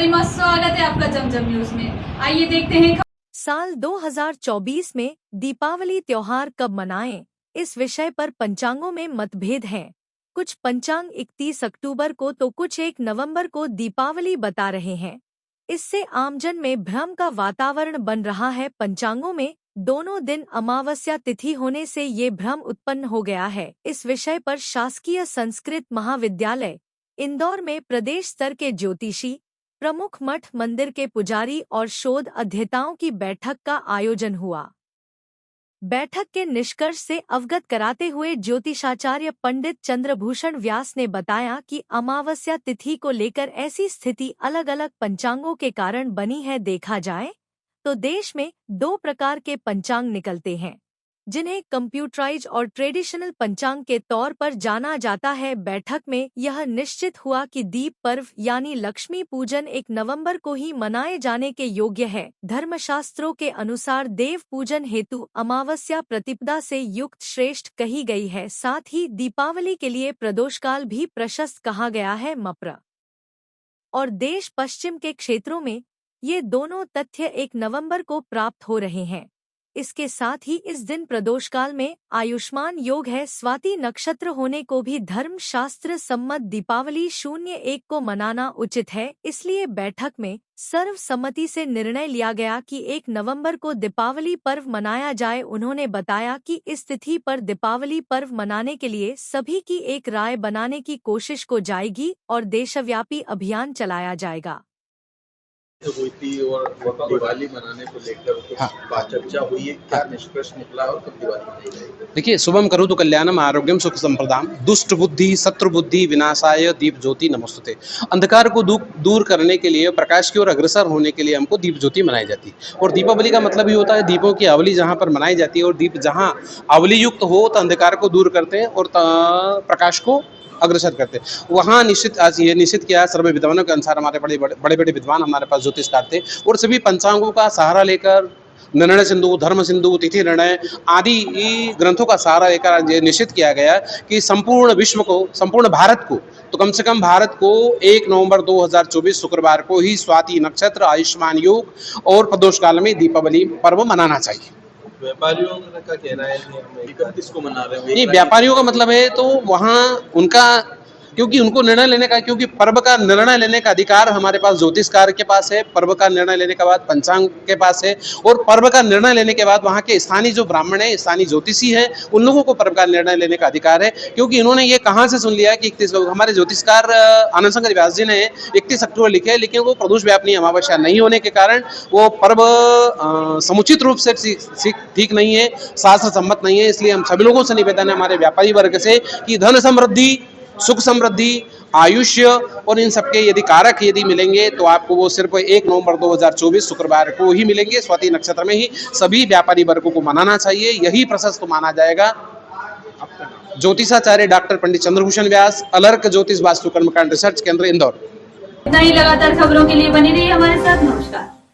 गरिमा, स्वागत है आपका जमजम न्यूज में। आइए देखते हैं। साल 2024 में दीपावली त्योहार कब मनाएं, इस विषय पर पंचांगों में मतभेद हैं। कुछ पंचांग 31 अक्टूबर को तो कुछ 1 नवंबर को दीपावली बता रहे हैं। इससे आमजन में भ्रम का वातावरण बन रहा है। पंचांगों में दोनों दिन अमावस्या तिथि होने से ये भ्रम उत्पन्न हो गया है। इस विषय पर शासकीय संस्कृत महाविद्यालय इंदौर में प्रदेश स्तर के ज्योतिषी, प्रमुख मठ मंदिर के पुजारी और शोध अध्येताओं की बैठक का आयोजन हुआ। बैठक के निष्कर्ष से अवगत कराते हुए ज्योतिषाचार्य पंडित चंद्रभूषण व्यास ने बताया कि अमावस्या तिथि को लेकर ऐसी स्थिति अलग अलग पंचांगों के कारण बनी है। देखा जाए तो देश में 2 प्रकार के पंचांग निकलते हैं, जिन्हें कंप्यूटराइज और ट्रेडिशनल पंचांग के तौर पर जाना जाता है। बैठक में यह निश्चित हुआ कि दीप पर्व यानी लक्ष्मी पूजन 1 नवंबर को ही मनाए जाने के योग्य है। धर्मशास्त्रों के अनुसार देव पूजन हेतु अमावस्या प्रतिपदा से युक्त श्रेष्ठ कही गई है। साथ ही दीपावली के लिए प्रदोषकाल भी प्रशस्त कहा गया है। मप्र और देश पश्चिम के क्षेत्रों में ये दोनों तथ्य 1 नवंबर को प्राप्त हो रहे हैं। इसके साथ ही इस दिन प्रदोषकाल में आयुष्मान योग है। स्वाति नक्षत्र होने को भी धर्म शास्त्र सम्मत दीपावली 01 को मनाना उचित है। इसलिए बैठक में सर्वसम्मति से निर्णय लिया गया कि 1 नवंबर को दीपावली पर्व मनाया जाए। उन्होंने बताया कि इस तिथि पर दीपावली पर्व मनाने के लिए सभी की एक राय बनाने की कोशिश को जाएगी और देशव्यापी अभियान चलाया जाएगा। हुई थी और दिवाली मनाने को लेकर कुछ चर्चा हुई है, क्या निष्कर्ष निकला और कब दिवाली मनाई जाएगी? देखिए, शुभम करोतु कल्याणम आरोग्यम सुख संप्रदाम दुष्ट बुद्धि शत्रु बुद्धि विनाशाय दीप ज्योति नमोस्तुते। अंधकार को दूर करने के लिए, प्रकाश की ओर अग्रसर होने के लिए हमको दीप ज्योति मनाई जाती है। और दीपावली का मतलब ही होता है दीपों की अवली जहाँ पर मनाई जाती है, और दीप जहाँ अवली युक्त हो तो अंधकार को दूर करते हैं और प्रकाश को अग्रसर करते हैं। वहाँ निश्चित आज ये निश्चित किया सर्व विद्वानों के अनुसार, हमारे बड़े विद्वान हमारे पास ज्योतिषकार थे, और सभी पंचांगों का सहारा लेकर निर्णय सिंधु, धर्म सिंधु, तिथि निर्णय आदि ग्रंथों का सहारा लेकर ये निश्चित किया गया कि संपूर्ण विश्व को, संपूर्ण भारत को, तो कम से कम भारत को 1 नवंबर 2024 शुक्रवार को ही स्वाति नक्षत्र, आयुष्मान योग और प्रदोष काल में दीपावली पर्व मनाना चाहिए। व्यापारियों का कहना है कि किसको मना रहे हैं? नहीं, व्यापारियों का मतलब है तो वहाँ उनका, क्योंकि उनको निर्णय लेने का, क्योंकि पर्व का निर्णय लेने का अधिकार हमारे पास ज्योतिषकार के पास है, पर्व का निर्णय लेने के बाद पंचांग के पास है, और पर्व का निर्णय लेने के बाद वहाँ के स्थानीय जो ब्राह्मण है, स्थानीय ज्योतिषी है, उन लोगों को पर्व का निर्णय लेने का अधिकार है। क्योंकि इन्होंने ये कहाँ से सुन लिया कि 31 हमारे ज्योतिषकार आनंद शंकर व्यास जी ने 31 अक्टूबर लिखे है, लेकिन वो प्रदोष व्यापनी अमावस्या नहीं होने के कारण वो पर्व समुचित रूप से ठीक नहीं है, शास्त्र सम्मत नहीं है। इसलिए हम सभी लोगों से निवेदन है हमारे व्यापारी वर्ग से कि धन समृद्धि, सुख समृद्धि, आयुष्य और इन सबके यदि कारक यदि मिलेंगे तो आपको वो सिर्फ 1 नवंबर 2024 शुक्रवार को ही मिलेंगे। स्वाति नक्षत्र में ही सभी व्यापारी वर्गों को मनाना चाहिए, यही प्रशस्त माना जाएगा। ज्योतिषाचार्य डॉक्टर पंडित चंद्रभूषण व्यास, अलर्क ज्योतिष वास्तु कर्मकांड रिसर्च केंद्र इंदौर। इतना ही लगातार खबरों के लिए बने रहिए हमारे साथ। नमस्कार।